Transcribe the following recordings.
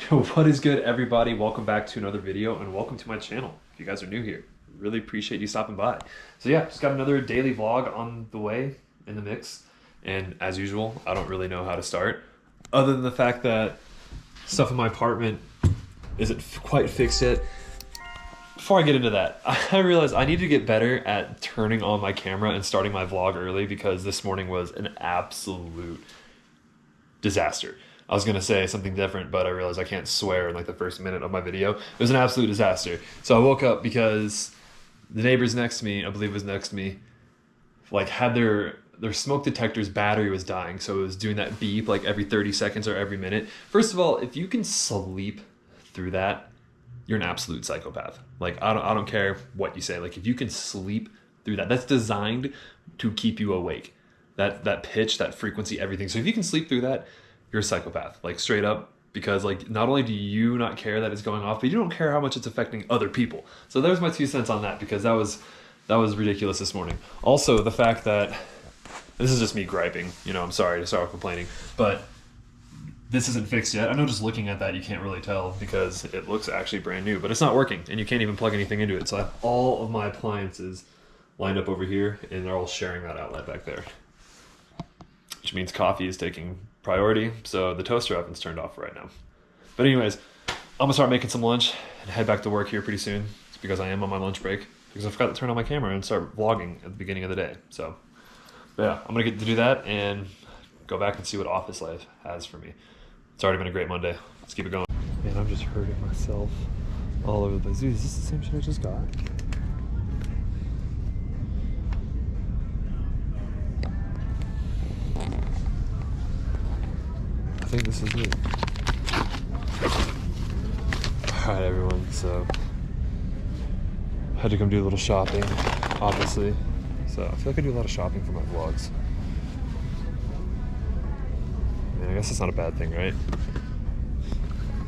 What is good, everybody? Welcome back to another video and welcome to my channel. If you guys are new here, really appreciate you stopping by. So yeah, just got another daily vlog on the way, in the mix. And as usual, I don't really know how to start other than the fact that stuff in my apartment isn't quite fixed yet. Before I get into that, I realized I need to get better at turning on my camera and starting my vlog early because this morning was an absolute disaster. I was gonna say something different, but I realized I can't swear in like the first minute of my video. It was an absolute disaster. So I woke up because the neighbors next to me, I believe it was next to me, like had their smoke detector's battery was dying, so it was doing that beep like every 30 seconds or every minute. First of all, if you can sleep through that, you're an absolute psychopath. Like I don't care what you say. Like if you can sleep through that, that's designed to keep you awake. That pitch, that frequency, everything. So if you can sleep through that, you're a psychopath, like straight up, because like not only do you not care that it's going off, but you don't care how much it's affecting other people. So there's my 2 cents on that, because that was ridiculous this morning. Also, the fact that this is just me griping, I'm sorry to start complaining, but this isn't fixed yet. I know just looking at that you can't really tell because it looks actually brand new, but it's not working and you can't even plug anything into it. So I have all of my appliances lined up over here and they're all sharing that outlet back there, which means coffee is taking priority, so the toaster oven's turned off right now. But anyways, I'm gonna start making some lunch and head back to work here pretty soon. It's because I am on my lunch break, because I forgot to turn on my camera and start vlogging at the beginning of the day. So yeah, I'm gonna get to do that and go back and see what office life has for me. It's already been a great Monday. Let's keep it going. Man, I'm just hurting myself all over the place. Dude, is this the same shit I just got? I think this is it. Alright everyone, so I had to come do a little shopping, obviously. So I feel like I do a lot of shopping for my vlogs. I mean, I guess it's not a bad thing, right?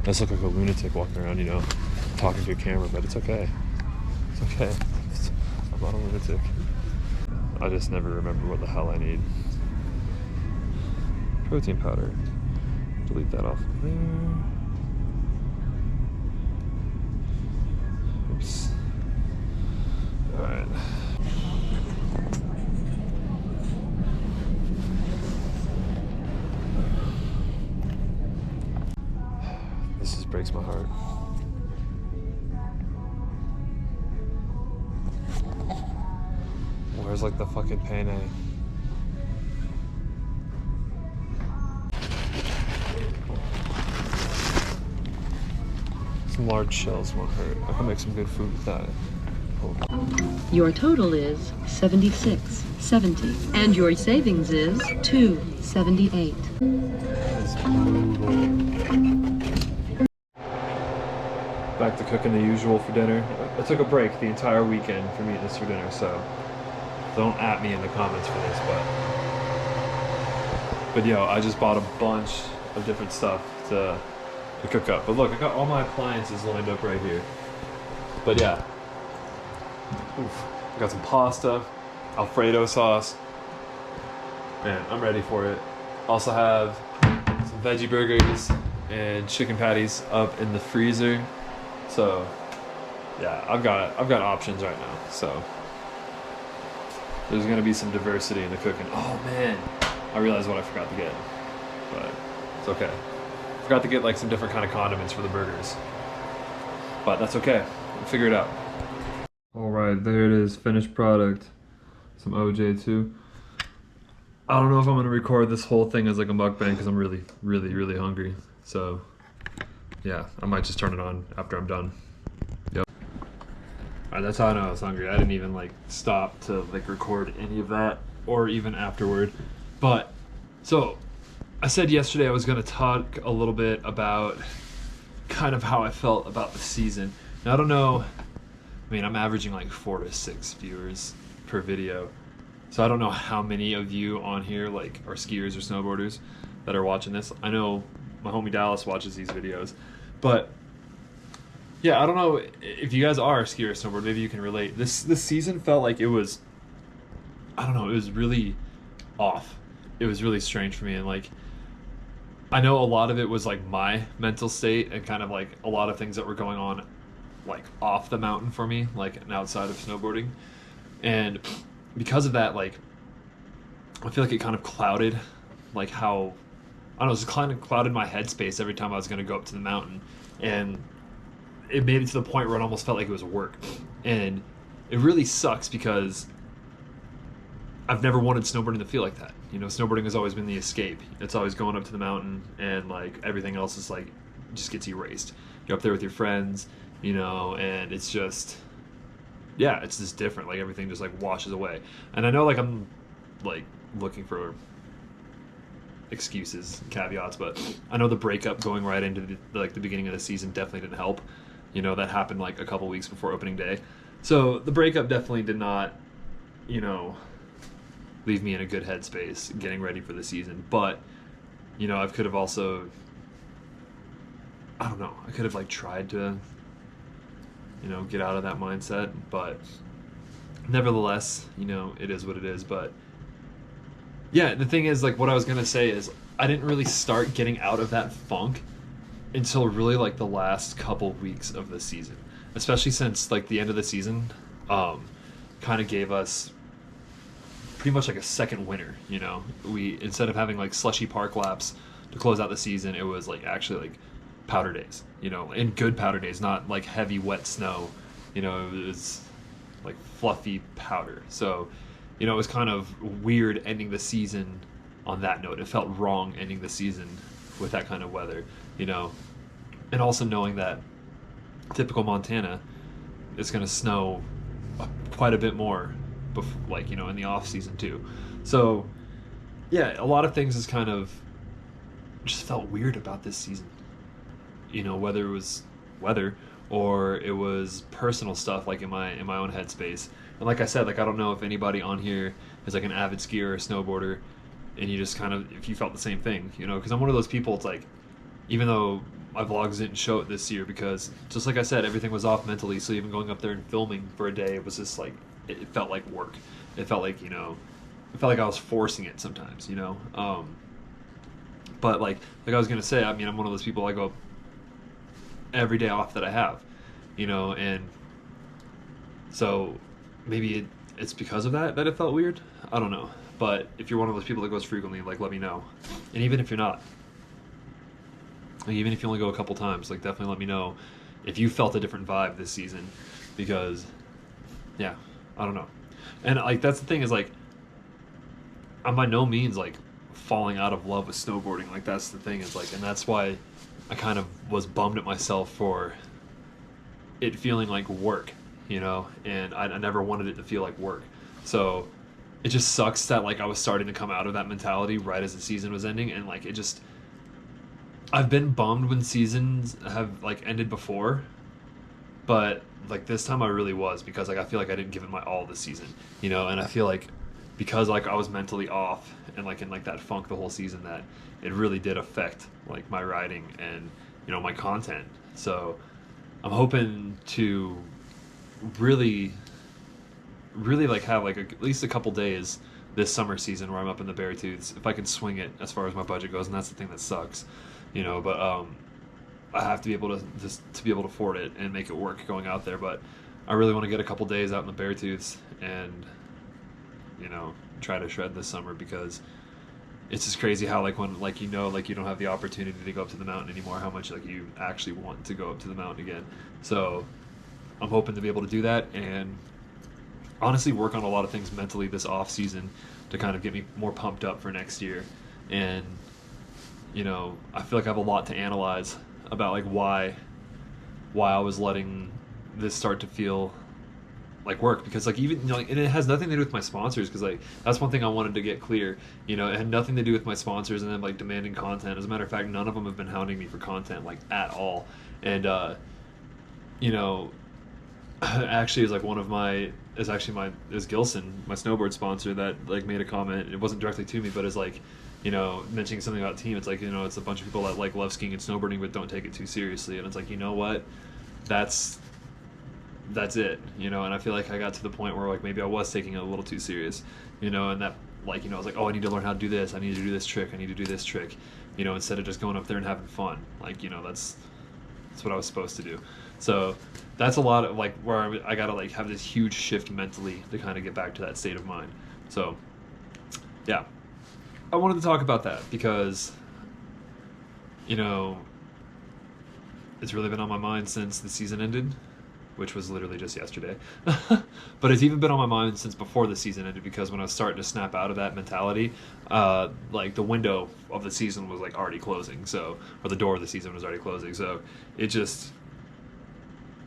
I just look like a lunatic walking around, talking to a camera, but it's okay. It's okay. I'm not a lunatic. I just never remember what the hell I need. Protein powder. Delete that off of there. Oops. Alright. This just breaks my heart. Where's like the fucking penne? Some large shells won't hurt. I can make some good food with that. Your total is 76.70, and your savings is 278. Back to cooking the usual for dinner. I took a break the entire weekend from eating this for dinner, so don't at me in the comments for this, but yo, I just bought a bunch of different stuff to cook up. But look, I got all my appliances lined up right here. But yeah, I got some pasta, Alfredo sauce, man, I'm ready for it. Also have some veggie burgers and chicken patties up in the freezer. So yeah, I've got options right now. So there's gonna be some diversity in the cooking. Oh man, I realized what I forgot to get, but it's okay. Forgot to get like some different kind of condiments for the burgers, but that's okay. We'll figure it out. All right, there it is, finished product. Some OJ too. I don't know if I'm gonna record this whole thing as like a mukbang because I'm really, really, really hungry. So yeah, I might just turn it on after I'm done. Yep. All right, that's how I know I was hungry. I didn't even like stop to like record any of that or even afterward. But so I said yesterday I was gonna talk a little bit about kind of how I felt about the season. Now I don't know, I mean, I'm averaging like 4 to 6 viewers per video. So I don't know how many of you on here like are skiers or snowboarders that are watching this. I know my homie Dallas watches these videos, but yeah, I don't know if you guys are a skier or snowboarder, maybe you can relate. This season felt like it was, I don't know, it was really off. It was really strange for me, and like I know a lot of it was like my mental state and kind of like a lot of things that were going on like off the mountain for me, like and outside of snowboarding. And because of that, like I feel like it kind of clouded like how I don't know, it just kind of clouded my headspace every time I was going to go up to the mountain. And it made it to the point where it almost felt like it was work. And it really sucks because I've never wanted snowboarding to feel like that. You know, snowboarding has always been the escape. It's always going up to the mountain and like everything else is like just gets erased. You're up there with your friends, you know, and it's just yeah, it's just different. Like everything just like washes away. And I know like I'm like looking for excuses, caveats, but I know the breakup going right into the beginning of the season definitely didn't help. You know, that happened like a couple weeks before opening day. So the breakup definitely did not, you know, leave me in a good headspace getting ready for the season. But, you know, I could have also, I don't know, I could have like tried to, you know, get out of that mindset. But nevertheless, you know, it is what it is. But yeah, the thing is, like, what I was going to say is I didn't really start getting out of that funk until really like the last couple weeks of the season, especially since like the end of the season kind of gave us pretty much like a second winter. You know, we instead of having like slushy park laps to close out the season, it was like actually like powder days, you know, and good powder days, not like heavy wet snow. You know, it was like fluffy powder. So, you know, it was kind of weird ending the season on that note. It felt wrong ending the season with that kind of weather, you know, and also knowing that typical Montana, it's going to snow quite a bit more, like, you know, in the off season too. So yeah, a lot of things is kind of just felt weird about this season, you know, whether it was weather or it was personal stuff, like in my own headspace. And like I said, like I don't know if anybody on here is like an avid skier or snowboarder, and you just kind of, if you felt the same thing, you know, because I'm one of those people. It's like, even though my vlogs didn't show it this year, because just like I said, everything was off mentally. So even going up there and filming for a day, it was just like, it felt like work. It felt like, you know, it felt like I was forcing it sometimes, you know. But like I was gonna say, I mean, I'm one of those people. I go every day off that I have, you know, and so maybe it's because of that it felt weird. I don't know. But if you're one of those people that goes frequently, like, let me know. And even if you're not, like, even if you only go a couple times, like, definitely let me know if you felt a different vibe this season. Because, yeah, I don't know. And like that's the thing is like, I'm by no means like falling out of love with snowboarding. Like that's the thing is like, and that's why I kind of was bummed at myself for it feeling like work, you know, and I never wanted it to feel like work. So it just sucks that like I was starting to come out of that mentality right as the season was ending, and like it just, I've been bummed when seasons have like ended before, but like this time I really was, because like I feel like I didn't give it my all this season, you know, and I feel like because like I was mentally off and like in like that funk the whole season, that it really did affect like my riding and, you know, my content. So I'm hoping to really like have like at least a couple days this summer season where I'm up in the Beartooths, if I can swing it as far as my budget goes, and that's the thing that sucks, you know. But I have to be able to just to be able to afford it and make it work going out there. But I really want to get a couple days out in the Beartooths and, you know, try to shred this summer, because it's just crazy how like when like, you know, like you don't have the opportunity to go up to the mountain anymore, how much like you actually want to go up to the mountain again. So I'm hoping to be able to do that and honestly work on a lot of things mentally this off season to kind of get me more pumped up for next year. And, you know, I feel like I have a lot to analyze about like why I was letting this start to feel like work, because like even, you know, like, and it has nothing to do with my sponsors, because like that's one thing I wanted to get clear, you know, it had nothing to do with my sponsors and them like demanding content. As a matter of fact, none of them have been hounding me for content like at all. And you know, actually is like one of my is Gilson, my snowboard sponsor, that like made a comment. It wasn't directly to me, but is like, you know, mentioning something about team. It's like, you know, it's a bunch of people that like love skiing and snowboarding but don't take it too seriously. And it's like, you know what, that's it, you know. And I feel like I got to the point where like maybe I was taking it a little too serious, you know, and that like, you know, I was like, oh, I need to learn how to do this, I need to do this trick, I need to do this trick. you know, instead of just going up there and having fun. Like, you know, that's what I was supposed to do. So that's a lot of like where I gotta like have this huge shift mentally to kind of get back to that state of mind. So yeah, I wanted to talk about that because, you know, it's really been on my mind since the season ended, which was literally just yesterday. But it's even been on my mind since before the season ended, because when I was starting to snap out of that mentality, like the window of the season was like already closing, so, or the door of the season was already closing. So it just,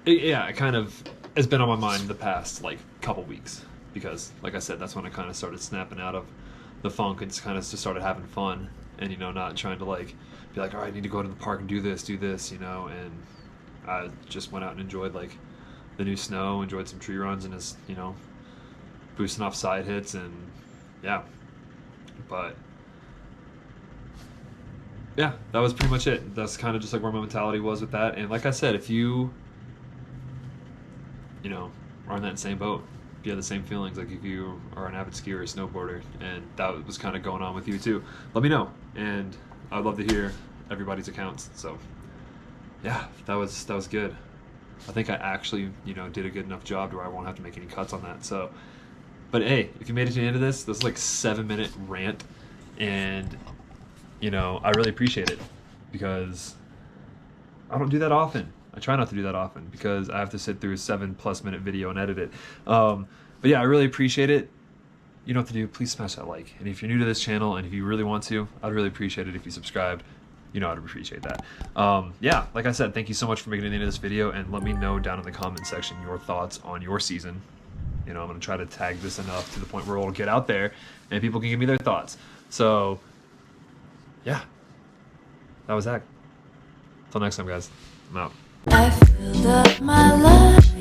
it kind of has been on my mind the past like couple weeks, because like I said, that's when I kind of started snapping out of the funk and kind of just started having fun, and, you know, not trying to like be like, all right, I need to go to the park and do this, you know. And I just went out and enjoyed like the new snow, enjoyed some tree runs, and just, you know, boosting off side hits, and yeah. But yeah, that was pretty much it. That's kind of just like where my mentality was with that. And like I said, if you know, are in that same boat, if you have the same feelings, like if you are an avid skier or snowboarder and that was kind of going on with you too, let me know, and I'd love to hear everybody's accounts. So yeah, that was good. I think I actually, you know, did a good enough job to where I won't have to make any cuts on that. So, but hey, if you made it to the end of this is like 7-minute rant, and, you know, I really appreciate it, because I don't do that often. I try not to do that often because I have to sit through a 7+ minute video and edit it. But yeah, I really appreciate it. You know what to do. Please smash that like. And if you're new to this channel and if you really want to, I'd really appreciate it if you subscribed. You know, I'd appreciate that. Yeah, like I said, thank you so much for making it into this video, and let me know down in the comment section your thoughts on your season. You know, I'm going to try to tag this enough to the point where it'll get out there and people can give me their thoughts. So yeah, that was that. Until next time, guys. I'm out. I filled up my life